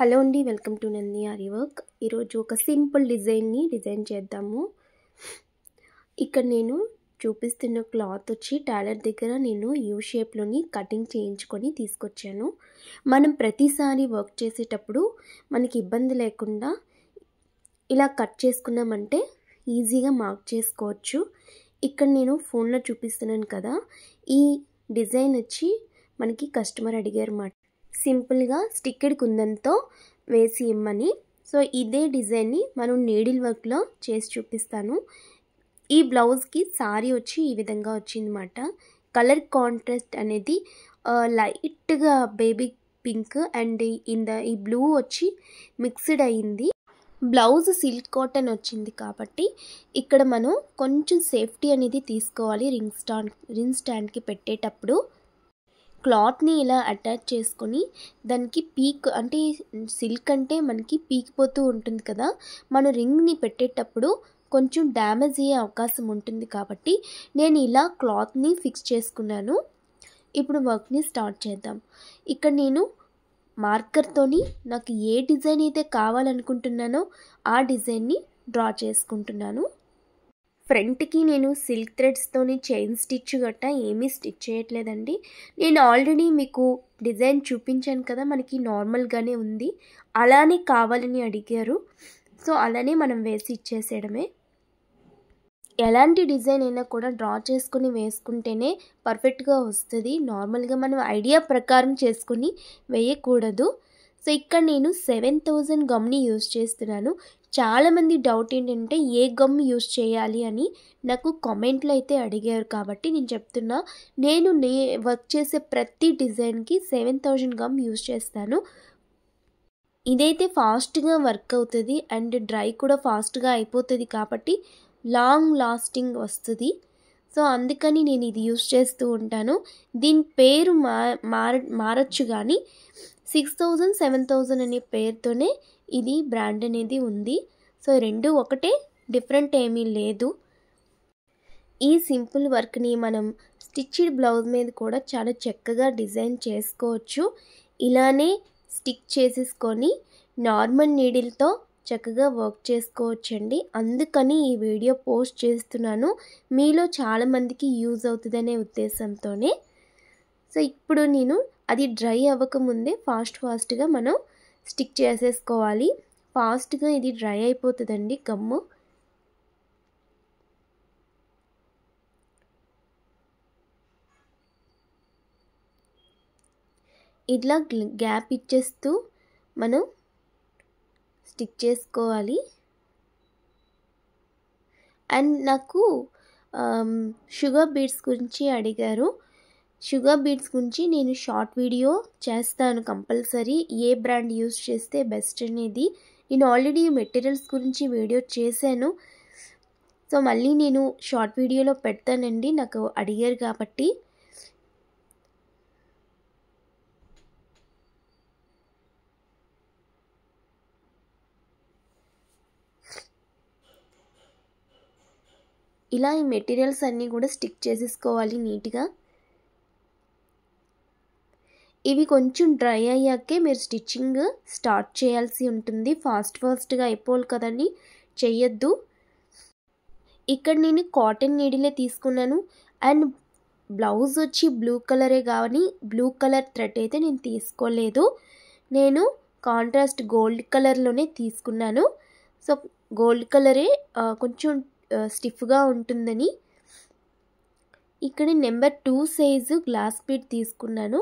Hello అండి, welcome to Nandi aari work. ఈరోజు ఒక సింపుల్ డిజైన్ చేద్దాము. ఇక్కడ నేను చూపిస్తున్న క్లాత్ వచ్చి టైలర్ దగ్గర నేను యూ షేప్లోని కటింగ్ చేయించుకొని తీసుకొచ్చాను. మనం ప్రతిసారి వర్క్ చేసేటప్పుడు మనకి ఇబ్బంది లేకుండా ఇలా కట్ చేసుకున్నామంటే ఈజీగా మార్క్ చేసుకోవచ్చు. ఇక్కడ నేను ఫోన్లో చూపిస్తున్నాను కదా, ఈ డిజైన్ వచ్చి మనకి కస్టమర్ అడిగారు మాట, సింపుల్గా స్టిక్కెడ్ కుందంతో వేసి ఇమ్మని. సో ఇదే డిజైన్ని మనం నీడిల్ వర్క్లో చేసి చూపిస్తాను. ఈ బ్లౌజ్కి సారీ వచ్చి ఈ విధంగా వచ్చిందన్నమాట. కలర్ కాంట్రాస్ట్ అనేది లైట్గా బేబీ పింక్ అండ్ ఈ బ్లూ వచ్చి మిక్స్డ్ అయ్యింది. బ్లౌజ్ సిల్క్ కాటన్ వచ్చింది కాబట్టి ఇక్కడ మనం కొంచెం సేఫ్టీ అనేది తీసుకోవాలి. రింగ్ స్టాండ్కి పెట్టేటప్పుడు క్లాత్ని ఇలా అటాచ్ చేసుకొని దానికి పీక్ అంటే సిల్క్ అంటే మనకి పీకిపోతూ ఉంటుంది కదా, మన రింగ్ని పెట్టేటప్పుడు కొంచెం డ్యామేజ్ అయ్యే అవకాశం ఉంటుంది కాబట్టి నేను ఇలా క్లాత్ని ఫిక్స్ చేసుకున్నాను. ఇప్పుడు వర్క్ని స్టార్ట్ చేద్దాం. ఇక్కడ నేను మార్కర్తోని నాకు ఏ డిజైన్ అయితే కావాలనుకుంటున్నానో ఆ డిజైన్ని డ్రా చేసుకుంటున్నాను. ఫ్రంట్కి నేను సిల్క్ థ్రెడ్స్తోని చైన్ స్టిచ్ గట్టా ఏమీ స్టిచ్ చేయట్లేదండి. నేను ఆల్రెడీ మీకు డిజైన్ చూపించాను కదా, మనకి నార్మల్గానే ఉంది. అలానే కావాలని అడిగారు, సో అలానే మనం వేసి ఇచ్చేసేయడమే. ఎలాంటి డిజైన్ అయినా కూడా డ్రా చేసుకుని వేసుకుంటేనే పర్ఫెక్ట్గా వస్తుంది. నార్మల్గా మనం ఐడియా ప్రకారం చేసుకుని వేయకూడదు. సో ఇక్కడ నేను 7000 గమ్ని యూజ్ చేస్తున్నాను. చాలామంది డౌట్ ఏంటంటే ఏ గమ్ యూజ్ చేయాలి అని నాకు కామెంట్లో అయితే అడిగారు కాబట్టి నేను చెప్తున్నా. నేను వర్క్ చేసే ప్రతి డిజైన్కి 7000 గమ్ యూజ్ చేస్తాను. ఇదైతే ఫాస్ట్గా వర్క్ అవుతుంది అండ్ డ్రై కూడా ఫాస్ట్గా అయిపోతుంది కాబట్టి లాంగ్ లాస్టింగ్ వస్తుంది. సో అందుకని నేను ఇది యూజ్ చేస్తూ ఉంటాను. దీని పేరు మారచ్చు కానీ 6000 7000 అనే పేరుతోనే ఇది బ్రాండ్ అనేది ఉంది. సో రెండు ఒకటే, డిఫరెంట్ ఏమీ లేదు. ఈ సింపుల్ వర్క్ని మనం స్టిచ్డ్ బ్లౌజ్ మీద కూడా చాలా చక్కగా డిజైన్ చేసుకోవచ్చు. ఇలానే స్టిక్ చేసేసుకొని నార్మల్ నీడిల్తో చక్కగా వర్క్ చేసుకోవచ్చండి. అందుకని ఈ వీడియో పోస్ట్ చేస్తున్నాను, మీలో చాలామందికి యూజ్ అవుతుందనే ఉద్దేశంతోనే. సో ఇప్పుడు నేను అది డ్రై అవ్వకముందే ఫాస్ట్గా మనం స్టిక్ చేసేసుకోవాలి. ఫాస్ట్గా ఇది డ్రై అయిపోతుందండి గమ్ము. ఇట్లా గ్యాప్ ఇచ్చేస్తూ మనం స్టిక్ చేసుకోవాలి. అండ్ నాకు షుగర్ బీడ్స్ గురించి అడిగారు. షుగర్ బీడ్స్ గురించి నేను షార్ట్ వీడియో చేస్తాను కంపల్సరీ, ఏ బ్రాండ్ యూజ్ చేస్తే బెస్ట్ అనేది. నేను ఆల్రెడీ మెటీరియల్స్ గురించి వీడియో చేశాను. సో మళ్ళీ నేను షార్ట్ వీడియోలో పెడతానండి, నాకు అడిగారు కాబట్టి. ఇలా ఈ మెటీరియల్స్ అన్నీ కూడా స్టిక్ చేసేసుకోవాలి నీట్గా. ఇవి కొంచెం డ్రై అయ్యాకే మీరు స్టిచ్చింగ్ స్టార్ట్ చేయాల్సి ఉంటుంది. ఫాస్ట్గా అయిపోవాలి కదండి, చెయ్యొద్దు. ఇక్కడ నేను కాటన్ నీడిలే తీసుకున్నాను అండ్ బ్లౌజ్ వచ్చి బ్లూ కలరే కానీ బ్లూ కలర్ థ్రెడ్ అయితే నేను తీసుకోలేదు. నేను కాంట్రాస్ట్ గోల్డ్ కలర్లోనే తీసుకున్నాను. సో గోల్డ్ కలరే కొంచెం స్టిఫ్గా ఉంటుందని ఇక్కడ నెంబర్ 2 సైజు గ్లాస్ బీడ్ తీసుకున్నాను.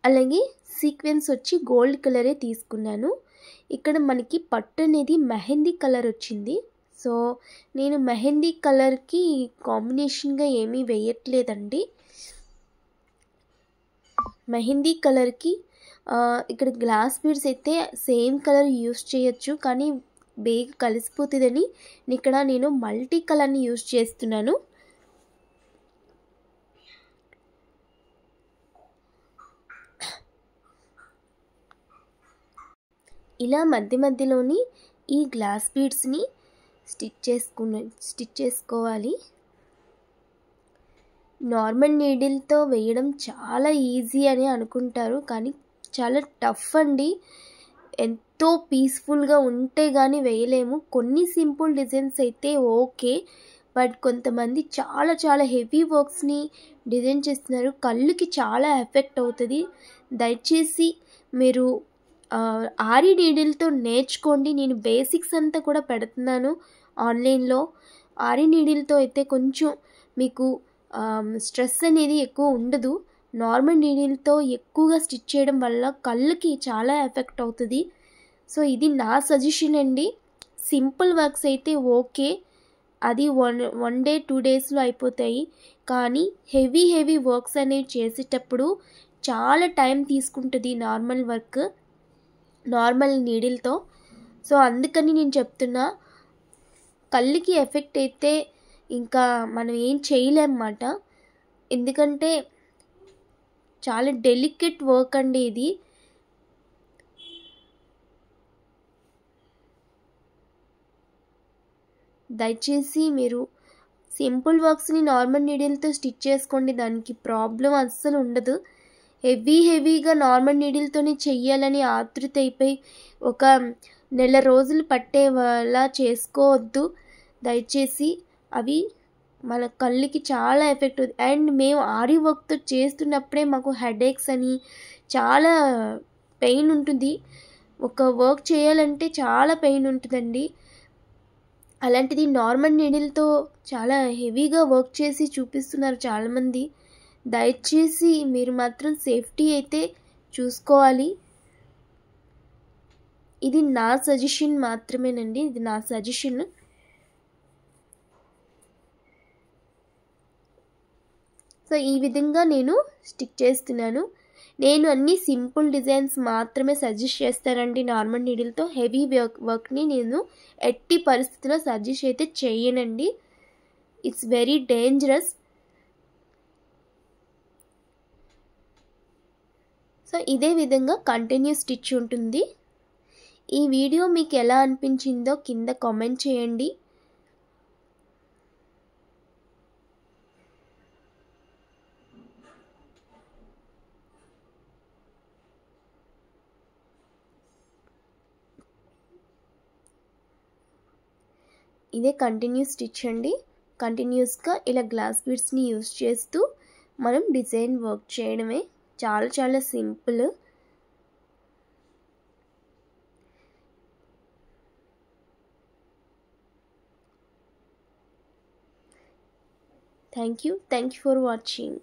అలాగే సీక్వెన్స్ వచ్చి గోల్డ్ కలరే తీసుకున్నాను. ఇక్కడ మనకి పట్టు అనేది మెహందీ కలర్ వచ్చింది. సో నేను మెహందీ కలర్కి కాంబినేషన్గా ఏమీ వేయట్లేదండి. మెహందీ కలర్కి ఇక్కడ గ్లాస్ బీడ్స్ అయితే సేమ్ కలర్ యూస్ చేయొచ్చు, కానీ బేగా కలిసిపోతుందని ఇక్కడ నేను మల్టీ కలర్ని యూస్ చేస్తున్నాను. ఇలా మధ్యలోని ఈ గ్లాస్ బీడ్స్ని స్టిచ్ చేసుకోవాలి. నార్మల్ నీడిల్తో వేయడం చాలా ఈజీ అని అనుకుంటారు, కానీ చాలా టఫ్ అండి. ఎంతో పీస్ఫుల్గా ఉంటే కానీ వేయలేము. కొన్ని సింపుల్ డిజైన్స్ అయితే ఓకే, బట్ కొంతమంది చాలా చాలా హెవీ వర్క్స్ని డిజైన్ చేస్తున్నారు, కళ్ళుకి చాలా ఎఫెక్ట్ అవుతుంది. దయచేసి మీరు ఆరి నీడిల్తో నేర్చుకోండి. నేను బేసిక్స్ అంతా కూడా పెడుతున్నాను ఆన్లైన్లో. ఆరి నీడిల్తో అయితే కొంచెం మీకు స్ట్రెస్ అనేది ఎక్కువ ఉండదు. నార్మల్ నీడిల్తో ఎక్కువగా స్టిచ్ చేయడం వల్ల కళ్ళకి చాలా ఎఫెక్ట్ అవుతుంది. సో ఇది నా సజెషన్ అండి. సింపుల్ వర్క్స్ అయితే ఓకే, అది వన్ డే 2 డేస్లో అయిపోతాయి. కానీ హెవీ వర్క్స్ అనేవి చేసేటప్పుడు చాలా టైం తీసుకుంటుంది నార్మల్ నీడిల్తో. సో అందుకని నేను చెప్తున్నా, కళ్ళకి ఎఫెక్ట్ అయితే ఇంకా మనం ఏం చేయలేమన్నమాట. ఎందుకంటే చాలా డెలికేట్ వర్క్ అండి ఇది. దయచేసి మీరు సింపుల్ వర్క్స్ని నార్మల్ నీడిల్తో స్టిచ్ చేసుకోండి, దానికి ప్రాబ్లం అస్సలు ఉండదు. హెవీగా నార్మల్ నీడిల్తోనే చెయ్యాలని ఆతృత అయిపోయి ఒక నెల రోజులు పట్టేలా చేసుకోవద్దు దయచేసి. అవి మన కళ్ళకి చాలా ఎఫెక్ట్ అవుతుంది. అండ్ మేము ఆరి వర్క్తో చేస్తున్నప్పుడే మాకు హెడేక్స్ అని చాలా పెయిన్ ఉంటుంది. ఒక వర్క్ చేయాలంటే చాలా పెయిన్ ఉంటుందండి. అలాంటిది నార్మల్ నీడిల్తో చాలా హెవీగా వర్క్ చేసి చూపిస్తున్నారు చాలామంది. దయచేసి మీరు మాత్రం సేఫ్టీ అయితే చూసుకోవాలి. ఇది నా సజెషన్ మాత్రమేనండి, ఇది నా సజెషన్. సో ఈ విధంగా నేను స్టిక్ చేస్తున్నాను. నేను అన్ని సింపుల్ డిజైన్స్ మాత్రమే సజెస్ట్ చేస్తానండి నార్మల్ నీడిల్తో. హెవీ వర్క్ని నేను ఎట్టి పరిస్థితుల్లో సజెస్ట్ అయితే చేయనండి. It's very dangerous. సో ఇదే విధంగా కంటిన్యూస్ స్టిచ్ ఉంటుంది. ఈ వీడియో మీకు ఎలా అనిపించిందో కింద కామెంట్ చేయండి. ఇదే కంటిన్యూస్ స్టిచ్ అండి. కంటిన్యూస్గా ఇలా గ్లాస్ బీడ్స్ని యూజ్ చేస్తూ మనం డిజైన్ వర్క్ చేయడమే. చాలా చాలా simple. Thank you for watching.